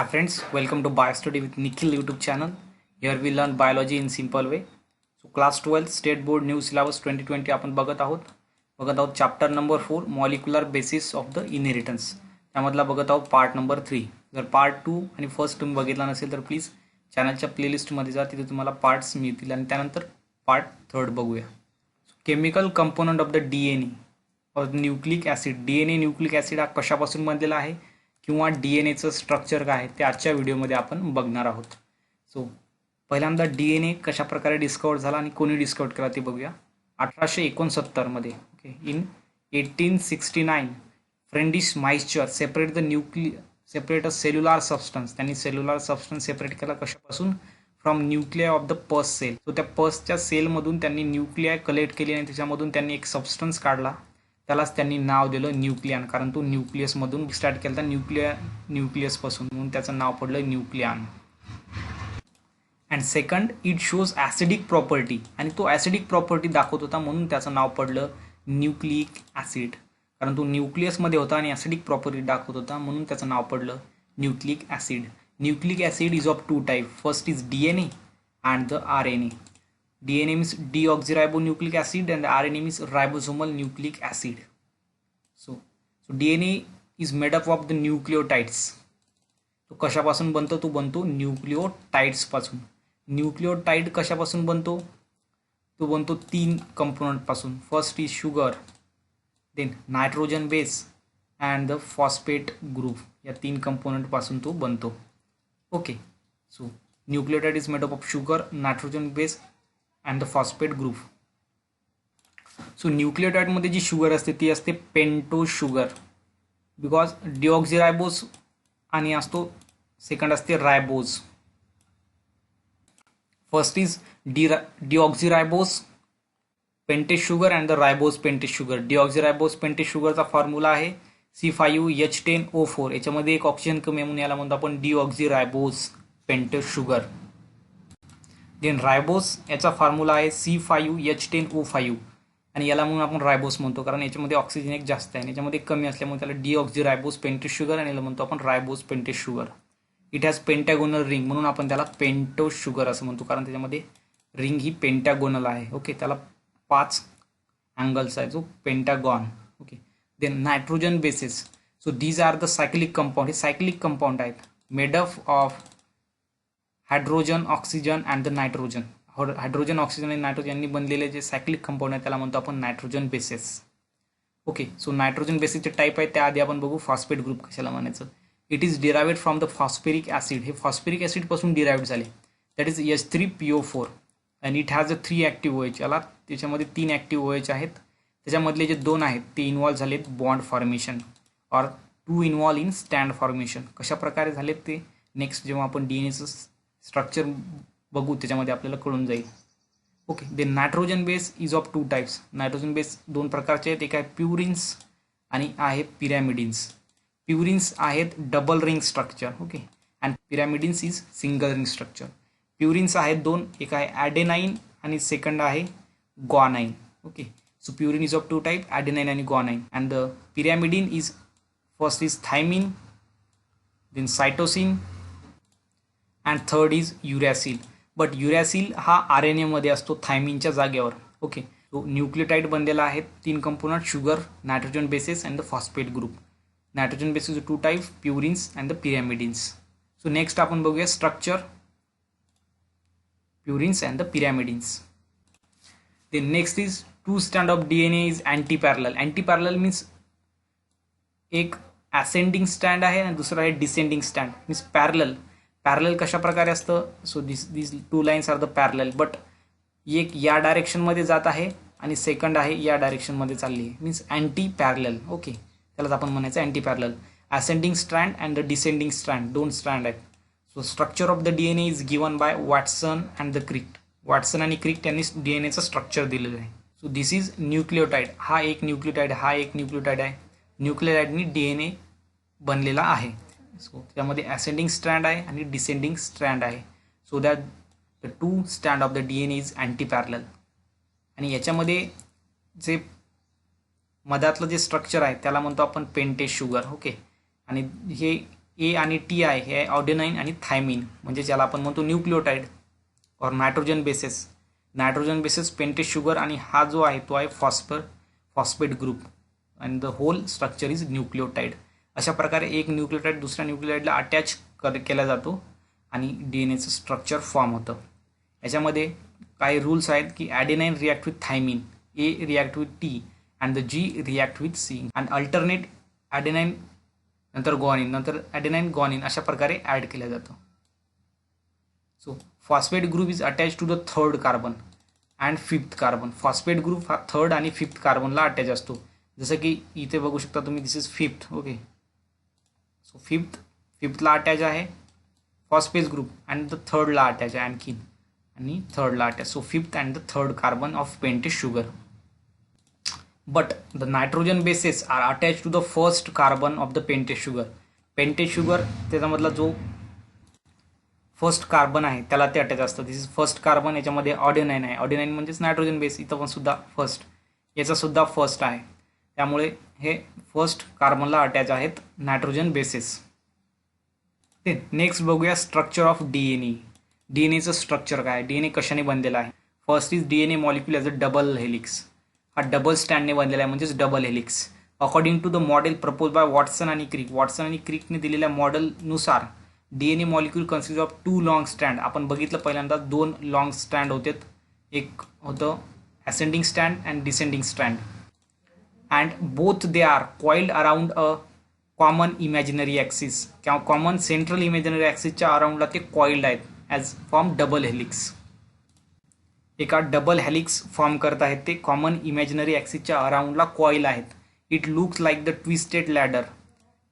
Hi friends, welcome to BioStudy with Nikhil YouTube channel. Here we learn biology in simple way. So class 12 state board new syllabus 2020 आपण बघत आहोत chapter number 4 molecular basis of the inheritance. त्यामधला बघत आहोत part number 3. जर part 2 आणि first तुम्ही बघितला नसेल तर प्लीज चॅनलच्या प्लेलिस्ट मध्ये जा, तिथे तुम्हाला पार्ट्स मिळतील आणि त्यानंतर पार्ट 3 बघूया. Chemical component of the DNA और nucleic acid. DNA nucleic acid हा कशापासून बनलेला आहे किंवा डीएनएचं स्ट्रक्चर काय आहे ते आजच्या व्हिडिओमध्ये आपण बघणार आहोत. सो पहिल्यांदा डीएनए कशा प्रकारे डिस्कवर झाला आणि कोणी डिस्कवर केला ते बघूया. 1869 मध्ये okay in 1869 Friedrich Miescher separate a cellular substance. त्यांनी सेल्युलर सबस्टन्स सेपरेट केला कशापासून? From nuclei of the pus cell. So त्या पसच्या सेलमधून त्यांनी न्यूक्लिया कलेक्ट केली आणि त्याच्यामधून त्यांनी एक सबस्टन्स काढला, त्यालाच त्यांनी नाव दिलं न्यूक्लियन, कारण तो न्यूक्लियसमधून स्टार्ट केला होता न्यूक्लियसपासून, म्हणून त्याचं नाव पडलं nucleon. And second it shows acidic property, आणि तो ॲसिडिक प्रॉपर्टी दाखवत होता म्हणून त्याचं नाव पडलं न्यूक्लिक ॲसिड, कारण तो न्यूक्लियसमध्ये होता आणि ॲसिडिक प्रॉपर्टी दाखवत होता म्हणून त्याचं नाव पडलं nucleic acid. Nucleic acid is of 2 type. First is DNA and the RNA. DNA means deoxyribonucleic acid and RNA means ribosomal nucleic acid. So DNA is made up of the nucleotides. तो कशापासून बनतो? तो बनतो न्यूक्लिओटाइड्स पासून. न्यूक्लिओटाइड कशापासून बनतो? तो बनतो 3 कंपोनंट पासून. First is sugar, then nitrogen base and the phosphate group. या 3 कंपोनंट पासून तो बनतो. Okay, so nucleotide is made up of sugar, nitrogen base and the phosphate group. So न्यूक्लिओटाइडमध्ये जी शुगर असते ती असते पेंटो शुगर, बिकॉज डिऑक्झिरायबोज आणि असतो सेकंड असते ribose. First is deoxyribose pentose sugar and the ribose pentose sugar. Deoxyribose pentose शुगरचा formula आहे C5H10O4. याच्यामध्ये एक ऑक्सिजन कमी आहे म्हणून याला म्हणतो आपण डिऑक्झिरायबोज पेंटेज शुगर. देन रायबोस, याचा फॉर्म्युला आहे C5H10O5 आणि याला म्हणून आपण रायबोस म्हणतो, कारण याच्यामध्ये ऑक्सिजन एक जास्त आहे आणि याच्यामध्ये कमी असल्यामुळे त्याला डिऑक्झिरायबोस पेंटेज शुगर आणि याला म्हणतो आपण रायबोस पेंटेज शुगर. इट हॅज पेंटॅगोनल रिंग म्हणून आपण त्याला पेंटो शुगर असं म्हणतो, कारण त्याच्यामध्ये रिंग ही पेंटॅगोनल आहे. ओके, त्याला 5 अँगल्स आहे, जो pentagon. Okay, then nitrogen bases. So these are the cyclic compound. हे सायक्लिक कंपाऊंड आहेत made up of hydrogen, oxygen and the nitrogen. Hydrogen, oxygen आणि नायट्रोजन यांनी बनलेले जे सायक्लिक कंपाऊंड आहे त्याला म्हणतो आपण nitrogen bases. Okay, so nitrogen बेसिसचे टाईप आहेत त्याआधी आपण बघू फॉस्फेट ग्रुप कशाला म्हणायचं. It is derived from the phosphoric acid. हे फॉस्फेरिक ॲसिडपासून डिराइव्ड झाले. That is H3PO4 and it has a 3 active OH. याला त्याच्यामध्ये 3 ॲक्टिव्ह OH आहेत. त्याच्यामधले जे 2 आहेत ते इन्व्हॉल्व झालेत बॉन्ड फॉर्मेशन और 2 इन्व्हॉल्व इन स्टँड फॉर्मेशन. कशा प्रकारे झालेत ते नेक्स्ट जेव्हा आपण डीएनएचं स्ट्रक्चर बघू त्याच्यामध्ये आपल्याला कळून जाईल. Okay, then nitrogen base is of 2 types. Nitrogen base 2 प्रकारचे आहेत. एक आहे प्युरिन्स आणि आहे पिरॅमिडिन्स. प्युरिन्स आहेत double ring structure. Okay, and pyrimidines is single ring structure. Purines आहेत 2, एक आहे ॲडेनाईन आणि सेकंड आहे guanine. Okay, so purine is of 2 type, adenine आणि guanine. And the pyrimidine is first is thymine, then cytosine and third is uracil. But uracil हा RNA मध्ये असतो थायमिनच्या जागेवर. ओके, तो न्यूक्लियोटाइड बनलेला आहे 3 component, sugar, nitrogen bases and the phosphate group. Nitrogen bases 2 type, purines and the pyrimidines. So next आपण बघूया structure purines and the pyrimidines. Then next is 2 स्टँड of DNA is anti parallel. Anti parallel means एक ascending स्टँड आहे आणि दुसरा आहे descending स्टँड. Means parallel. पॅरलल कशा प्रकारे असतं? So this 2 lines are the parallel, but एक या डायरेक्शनमध्ये जात आहे आणि सेकंड आहे या डायरेक्शनमध्ये चालली आहे, मीन्स अँटी पॅरलल. ओके, त्यालाच आपण म्हणायचं anti parallel. Ascending strand and the descending strand, 2 strand आहेत. So structure of the DNA is given by Watson and the Crick. Watson आणि क्रिक त्यांनी DNAचं स्ट्रक्चर दिलेलं आहे. So this is nucleotide. हा एक न्यूक्लियोटाइड, हा एक न्यूक्लियोटाइड आहे. न्यूक्लियोटाइडनी DNA बनलेला आहे. सो त्यामध्ये असेंडिंग स्ट्रँड आहे आणि डिसेंडिंग स्ट्रँड आहे. सो दॅट द 2 स्टँड of the DNA is anti parallel. आणि याच्यामध्ये जे मधातलं जे स्ट्रक्चर आहे त्याला म्हणतो आपण पेंटेज शुगर. ओके, आणि हे ए आणि टी आहे हे ऑर्डिनाइन आणि थायमिन, म्हणजे ज्याला आपण म्हणतो न्यूक्लिओटाइड और नायट्रोजन बेसेस पेंटेज शुगर, आणि हा जो आहे तो आहे फॉस्फेट ग्रुप आणि द होल स्ट्रक्चर इज न्यूक्लिओटाइड. अशा प्रकारे एक न्यूक्लिओटाइड दुसऱ्या न्यूक्लिओटाइडला अटॅच केला जातो आणि डीएनएचं स्ट्रक्चर फॉर्म होतं. याच्यामध्ये काही रूल्स आहेत की adenine react with thymine, A react with T and the G react with C, and alternate adenine नंतर गॉनिन नंतर ॲडेनाइन गॉनिन अशा प्रकारे ॲड केलं जातं. So phosphate group is attach to the third carbon and fifth carbon. Phosphate group हा third आणि fifth कार्बनला attach असतो. जसं की इथे बघू शकता तुम्ही, this is fifth. Okay, so फिफ्थला अटॅच आहे फॉस्फेट ग्रुप अँड द थर्डला अटॅच आहे आणखीन, आणि थर्डला attach. So fifth and the third carbon of pentose sugar. But the nitrogen bases are attach to the first carbon of the pentose sugar. Pentose sugar त्याच्यामधला जो first carbon आहे त्याला ते अटॅच असतं. This is first carbon. याच्यामध्ये adenine आहे. ऑर्डिनाइन म्हणजेच nitrogen base. इथं पण सुद्धा फर्स्ट, याचा सुद्धा फर्स्ट आहे. त्यामुळे हे फर्स्ट कार्बनला अटॅच आहेत नायट्रोजन बेसेस. ते नेक्स्ट बघूया स्ट्रक्चर ऑफ डीएनए. डीएनएचं स्ट्रक्चर काय, डीएनए कशाने बनलेला आहे. First is DNA molecule as a double helix. हा डबल स्टँडने बनलेला आहे, म्हणजेच double helix. According to the model propose by Watson आणि क्रिक. वॉटसन आणि क्रिकने दिलेल्या मॉडेलनुसार DNA molecule consist of 2 long स्टँड. आपण बघितलं पहिल्यांदा 2 लॉंग स्टँड होते. एक होतं ascending stand and descending stand, and both they are coiled around a common imaginary axis किंवा कॉमन सेंट्रल इमॅजिनरी ॲक्सिसच्या अराउंडला ते कॉइल्ड आहेत ॲज फॉर्म डबल हेलिक्स. एका डबल हेलिक्स फॉर्म करत आहेत ते कॉमन इमॅजिनरी ॲक्सिसच्या अराउंडला कॉइल आहेत. It looks like the twisted ladder.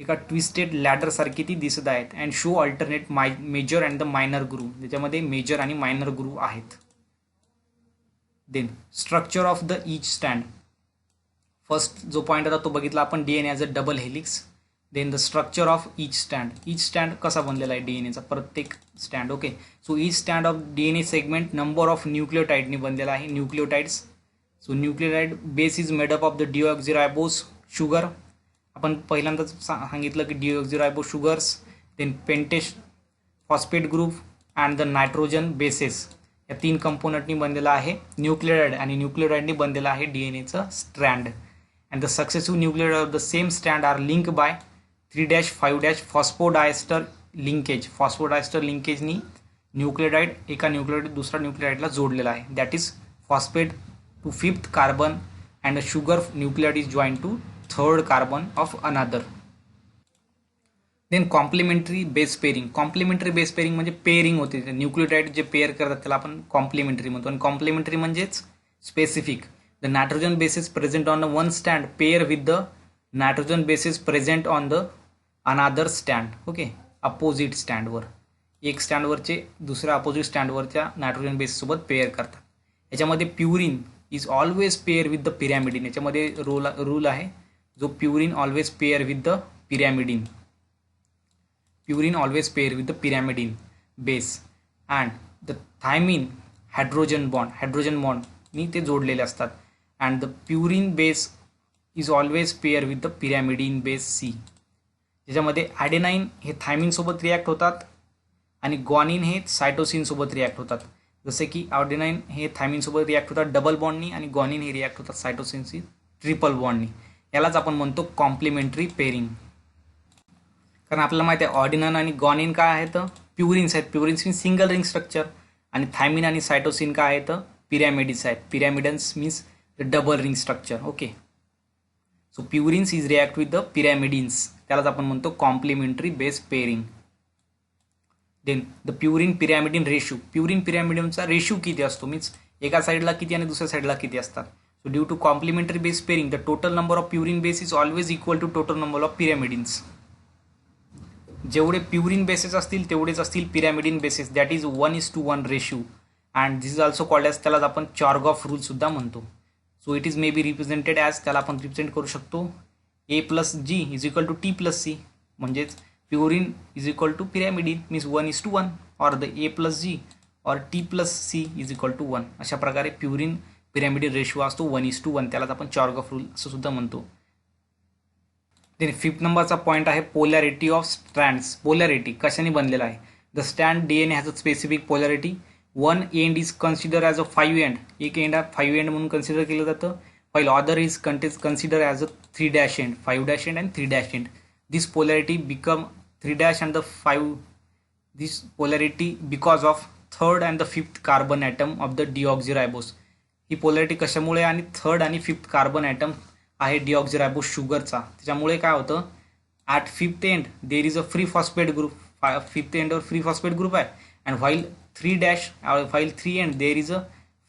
एका twisted ladder सारखी ती दिसत आहेत. And show alternate major and the minor groove. त्याच्यामध्ये मेजर आणि मायनर ग्रुव आहेत. Then structure of the each स्टँड. फर्स्ट जो पॉईंट होता तो बघितला आपण, DNA as a double helix. Then the structure of each स्टँड. ईच स्टँड कसा बनलेला आहे डीएनएचा, प्रत्येक स्टँड. ओके, सो ईच स्टँड of DNA segment number of न्यूक्लिओटाइडनी बनलेला आहे. Nucleotides. So nucleotide base is made up of the deoxyribose sugar. आपण पहिल्यांदाच सांगितलं की deoxyribose sugars, then pentose phosphate group and the nitrogen bases. या 3 कंपोनंटनी बनलेला आहे न्यूक्लिओटाइड, आणि न्यूक्लिओटाइडनी बनलेला आहे डीएनएचं strand. And the successive nucleotide of the same स्टँड are link by 3-5- phosphodiester linkage. Phosphodiester लिंकेजनी न्यूक्लिओटाइड एका न्यूक्लिओटाइड दुसरा न्यूक्लिओटाइडला जोडलेला आहे. That is phosphate to fifth carbon and a sugar nucleotide is join to third carbon of another. Then complementary base pairing. Complementary base pairing म्हणजे pairing होते. Nucleotide जे pair करतात त्याला आपण कॉम्प्लिमेंटरी म्हणतो. आणि कॉम्प्लिमेंटरी म्हणजेच specific. The nitrogen bases present on the one stand pair with the nitrogen bases present on the another stand. Okay, opposite स्टँडवर. एक स्टँडवरचे दुसऱ्या अपोजिट स्टँडवरच्या नायट्रोजन बेससोबत पेअर करतात. याच्यामध्ये purine is always pair with the पिरॅमिडिन. याच्यामध्ये rule आहे जो purine always pair with the पिरॅमिडिन. Purine always pair with the pyrimidine base. And the thiamine hydrogen बॉन्डनी ते जोडलेले असतात. And the purine base is always pair with the pyrimidine base C. ज्याच्यामध्ये adenine हे थायमिनसोबत react होतात आणि गॉनिन हे सायटोसिनसोबत react होतात. जसे की ॲडेनाइन हे थायमिनसोबत रिॲक्ट होतात डबल बॉन्डनी, आणि गॉनिन हे रिॲक्ट होतात सायटोसिनशी ट्रिपल बॉन्डनी. यालाच आपण म्हणतो कॉम्प्लिमेंटरी पेअरिंग. कारण आपल्याला माहिती आहे ऑर्डिनाइन आणि गॉनिन काय आहेत, प्युरिन्स आहेत. Purines means single ring structure. आणि थायमिन आणि सायटोसिन काय आहेत, पिरॅमिड्स आहेत. Pyrimidines means the double ring structure. Okay, so purines is react with the pyrimidines. त्यालाच आपण म्हणतो complementary base pairing. Then the purine pyrimidine ratio. Purine पिरॅमिडिनचा ratio किती असतो, मीन्स एका साईडला किती आणि दुसऱ्या साईडला किती असतात. So due to complementary base pairing the total number of purine base is always equal to total number of pyrimidines. जेवढे प्युरिन बेसेस असतील तेवढेच असतील pyrimidine bases. That is 1:1 ratio. And this is also called as, त्यालाच आपण Chargaff rule सुद्धा म्हणतो. So it is may be represented as, त्याला आपण रिप्रेझेंट करू शकतो A+G is equal to T+C. म्हणजेच purine is equal to pyrimidine means 1:1, और द A+G और T+C इज इक्वल टू 1. अशा प्रकारे प्युरिन पिरॅमिडिन रेशो असतो 1:1. त्यालाच आपण चार्गॉफ रूल असं सुद्धा म्हणतो. देन फिफ्थ नंबरचा पॉईंट आहे पोलॅरिटी ऑफ स्ट्रँड्स. पोलॅरिटी कशाने बनलेला आहे? The stand DNA has a specific polarity. One end is consider as a 5 end. एक एंड हा 5 एंड म्हणून कन्सिडर केलं जातं. while other is considered as a 3 dash end, 5 dash end and 3 dash end. This polarity become 3 dash and the 5, this polarity because of third and the fifth carbon atom of the deoxyribose. He polarity कशामुळे आणि third आणि fifth carbon item आहे डिऑक्झिरायबोस शुगरचा, त्याच्यामुळे काय होतं, at fifth end there is a free phosphate group. Fifth एंडवर free phosphate group आहे. And while 3 dash while 3 end there is a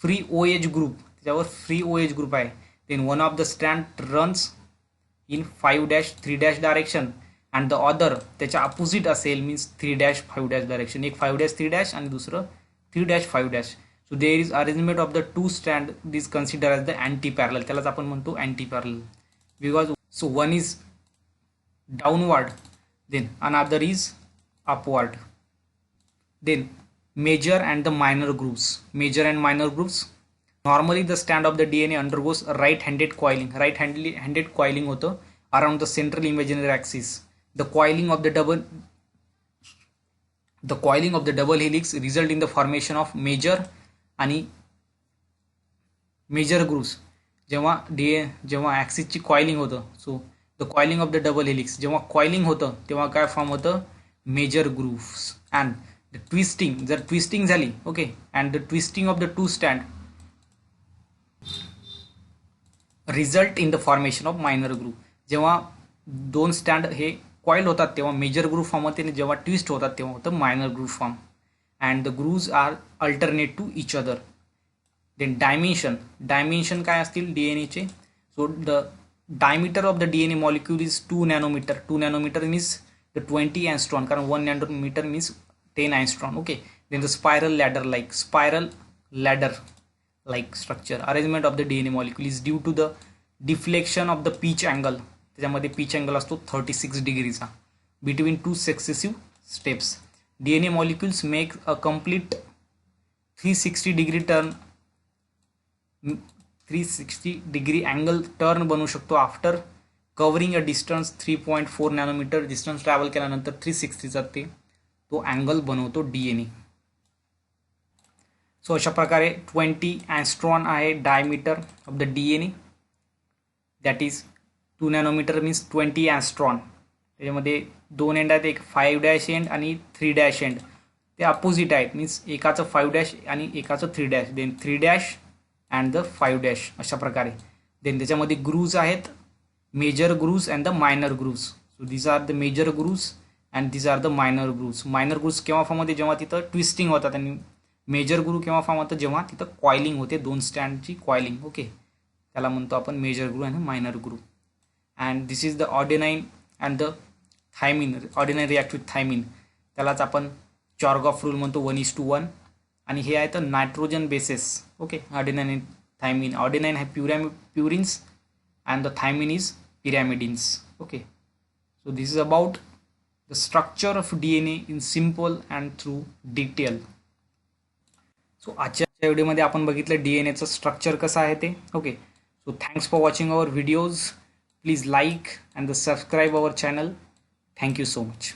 free OH group, त्याच्यावर फ्री OH ग्रुप आहे. then one of the strand runs in 5 dash 3 dash direction and the other त्याच्या opposite असेल, means 3 dash 5 dash direction. एक 5 dash 3 dash आणि दुसरं 3 dash 5 dash. so there is arrangement of the two strand is considered as the anti parallel. त्यालाच आपण म्हणतो anti parallel because so one is downward then another is upward. then major and the minor groups. Major and minor groups. Normally the strand of the DNA undergoes right-handed coiling. Right-handed coiling होतं around the central imaginary axis. The coiling of the double helix result in the formation of major आणि major grooves. जेव्हा axis ची coiling होतं, so the coiling of the double helix, जेव्हा coiling होतं तेव्हा काय form होतं, major grooves. and the twisting, जर twisting झाली, okay, and the twisting of the two strand result in the formation of minor group. जेव्हा दोन स्टँड हे कॉइल होतात तेव्हा मेजर ग्रुप फॉर्म होते आणि जेव्हा ट्विस्ट होतात तेव्हा होतं minor group form. And the grooves are alternate to each other. Then dimension काय असतील DNAचे? So the diameter of the DNA molecule is 2 nanometre. 2 nanometre means the 20 angstrom, कारण 1 nanometre means 10 angstrom. Okay. Then the spiral ladder like structure. Arrangement of the DNA molecule is due to the deflection of the pitch angle. त्याच्यामध्ये pitch angle असतो 36 डिग्रीचा between two successive steps. DNA molecules make a complete 360 degree angle turn बनवू शकतो after covering a distance 3.4 nanometre. Distance travel केल्यानंतर 360चा तो angle बनवतो DNA. So अशा प्रकारे 20 एंगस्ट्रॉन आहे diameter of the DNA. That is 2 nanometre means 20 angstrom. त्याच्यामध्ये 2 end आहेत, एक 5 डॅश एंड आणि 3 डॅश एंड. ते अपोजिट आहेत, मीन्स एकाचं 5 डॅश आणि एकाचं 3 dash. Then 3 dash and the 5 dash अशा प्रकारे. देन त्याच्यामध्ये ग्रूव्ज आहेत, major grooves and the minor grooves. So these are the major grooves and these are the minor grooves. Minor grooves केव्हा फॉर्म होते, जेव्हा तिथं ट्विस्टिंग होतात, आणि मेजर ग्रुव केव्हा फॉर्म होतं, जेव्हा तिथं कॉइलिंग होते, दोन स्टँडची कॉइलिंग. ओके, त्याला म्हणतो आपण मेजर ग्रुव आणि minor groove. And this is the adenine and the thymine. Adenine react with thymine, त्यालाच आपण चॉर्गॉफ रूल म्हणतो, 1:1. आणि हे आहे तर नायट्रोजन बेसेस. ओके, ऑर्डिनाइन आणि थायमिन. ऑर्डिनाइन आहे purines and the thymine is pyrimidines. Okay, so this is about the structure of DNA in simple and through detail. So आजच्या व्हिडिओमध्ये आपण बघितलं DNAचं स्ट्रक्चर कसं आहे ते. Okay, so thanks for watching our videos. Please like and subscribe our channel. Thank you so much.